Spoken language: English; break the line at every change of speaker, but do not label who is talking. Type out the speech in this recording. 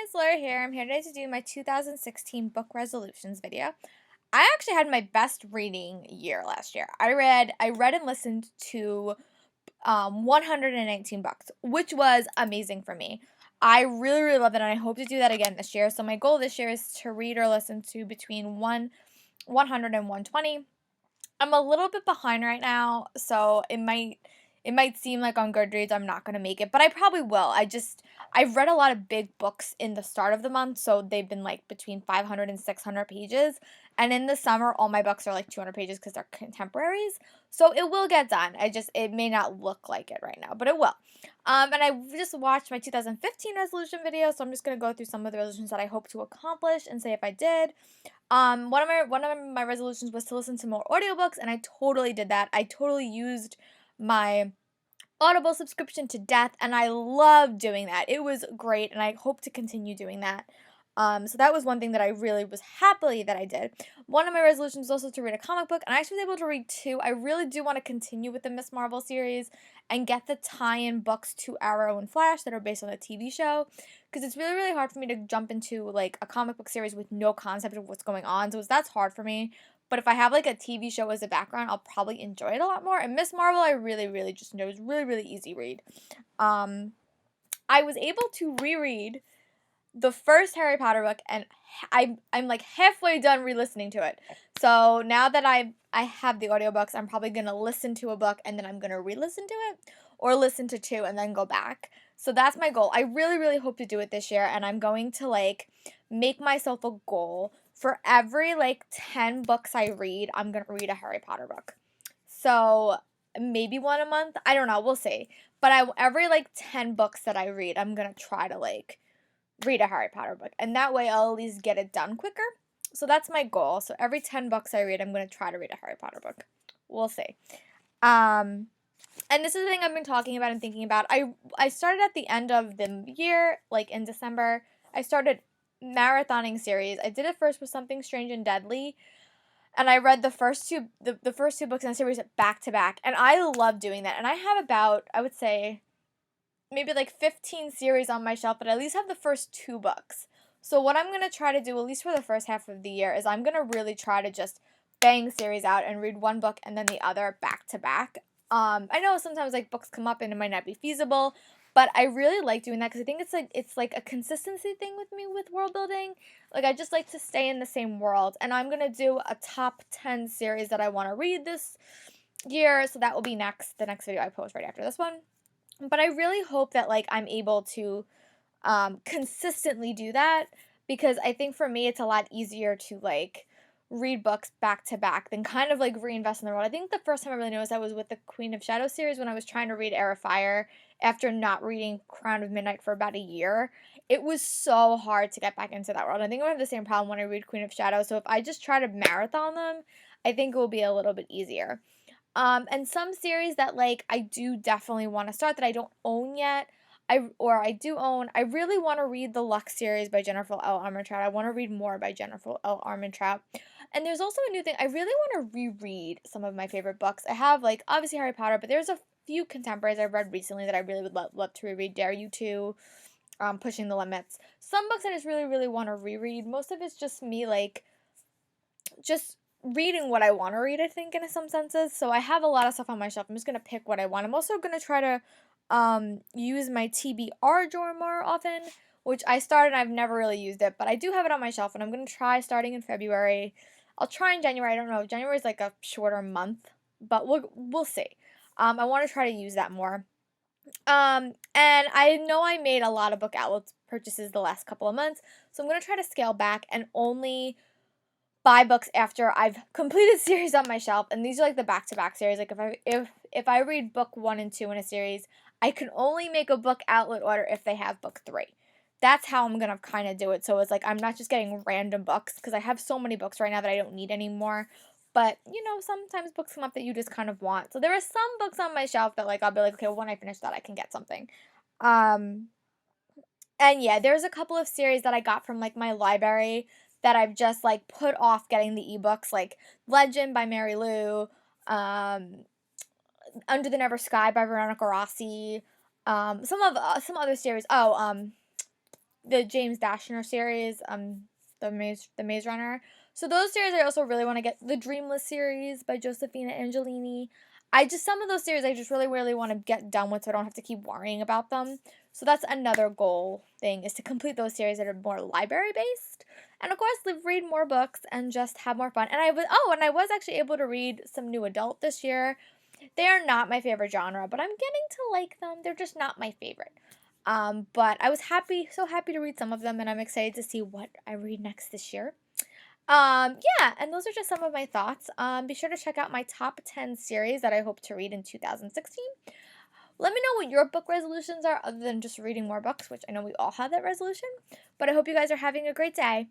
it's Laura here. I'm here today to do my 2016 book resolutions video. I actually had my best reading year last year. I read and listened to 119 books, which was amazing for me. I really, really love it, and I hope to do that again this year. So my goal this year is to read or listen to between 100 and 120. I'm a little bit behind right now, so it might seem like on Goodreads I'm not going to make it, but I probably will. I've read a lot of big books in the start of the month, so they've been like between 500 and 600 pages. And in the summer, all my books are like 200 pages because they're contemporaries. So it will get done. It may not look like it right now, but it will. And I just watched my 2015 resolution video, so I'm just going to go through some of the resolutions that I hope to accomplish and say if I did. One of my resolutions was to listen to more audiobooks, and I totally did that. I totally used my Audible subscription to death, and I love doing that. It was great, and I hope to continue doing that. So that was one thing that I really was happy that I did. One of my resolutions was also to read a comic book, and I actually was able to read two. I really do want to continue with the Miss Marvel series and get the tie-in books to Arrow and Flash that are based on the TV show, because it's really, really hard for me to jump into like a comic book series with no concept of what's going on. So that's hard for me. But if I have like a TV show as a background, I'll probably enjoy it a lot more. And Miss Marvel, I really, really just know it was really, really easy read. I was able to reread the first Harry Potter book, and I'm like halfway done re-listening to it. So now that I have the audiobooks, I'm probably gonna listen to a book and then I'm gonna re-listen to it, or listen to two and then go back. So that's my goal. I really, really hope to do it this year, and I'm going to like make myself a goal for every like 10 books I read, I'm gonna read a Harry Potter book. So maybe one a month. I don't know. We'll see. But every like 10 books that I read, I'm gonna try to like read a Harry Potter book, and that way I'll at least get it done quicker. So that's my goal. So every 10 books I read, I'm going to try to read a Harry Potter book. We'll see. And this is the thing I've been talking about and thinking about. I started at the end of the year, like in December. I started marathoning series. I did it first with Something Strange and Deadly, and I read the first two books in the series back to back, and I love doing that. And I have about, I would say, maybe like 15 series on my shelf, but I at least have the first two books. So what I'm going to try to do, at least for the first half of the year, is I'm going to really try to just bang series out and read one book and then the other back to back. I know sometimes like books come up and it might not be feasible, but I really like doing that because I think it's like a consistency thing with me with world building. Like I just like to stay in the same world, and I'm going to do a top 10 series that I want to read this year, so that will be the next video I post right after this one. But I really hope that like I'm able to consistently do that, because I think for me it's a lot easier to like read books back to back than kind of like reinvest in the world. I think the first time I really noticed that was with the Queen of Shadows series when I was trying to read Heir of Fire after not reading Crown of Midnight for about a year. It was so hard to get back into that world. I think I have the same problem when I read Queen of Shadows. So if I just try to marathon them, I think it will be a little bit easier. And some series that like I do definitely want to start that I don't own yet, I do own. I really want to read the Lux series by Jennifer L. Armentrout. I want to read more by Jennifer L. Armentrout. And there's also a new thing. I really want to reread some of my favorite books. I have like obviously Harry Potter, but there's a few contemporaries I've read recently that I really would love to reread. Dare You To, Pushing the Limits. Some books I just really, really want to reread. Most of it's just me like just reading what I want to read, I think, in some senses. So I have a lot of stuff on my shelf. I'm just going to pick what I want. I'm also going to try to use my TBR drawer more often, which I started and I've never really used it, but I do have it on my shelf, and I'm going to try starting in February. I'll try in January. I don't know. January is like a shorter month, but we'll see. I want to try to use that more. And I know I made a lot of book outlets purchases the last couple of months, so I'm going to try to scale back and only buy books after I've completed series on my shelf. And these are like the back-to-back series. Like if I read book 1 and 2 in a series, I can only make a book outlet order if they have book 3. That's how I'm gonna kind of do it. So it's like I'm not just getting random books, because I have so many books right now that I don't need anymore. But you know, sometimes books come up that you just kind of want. So there are some books on my shelf that like I'll be like, okay, well, when I finish that I can get something. And yeah, there's a couple of series that I got from like my library that I've just like put off getting the ebooks, like Legend by Mary Lou, Under the Never Sky by Veronica Rossi, some other series. the James Dashner series, the Maze Runner. So those series I also really want to get. The Dreamless series by Josephina Angelini. Some of those series I just really want to get done with so I don't have to keep worrying about them. So that's another goal thing, is to complete those series that are more library based. And of course, read more books and just have more fun. And I was actually able to read some new adult this year. They are not my favorite genre, but I'm getting to like them. They're just not my favorite. But I was so happy to read some of them, and I'm excited to see what I read next this year. Yeah, and those are just some of my thoughts. Be sure to check out my top 10 series that I hope to read in 2016. Let me know what your book resolutions are, other than just reading more books, which I know we all have that resolution. But I hope you guys are having a great day.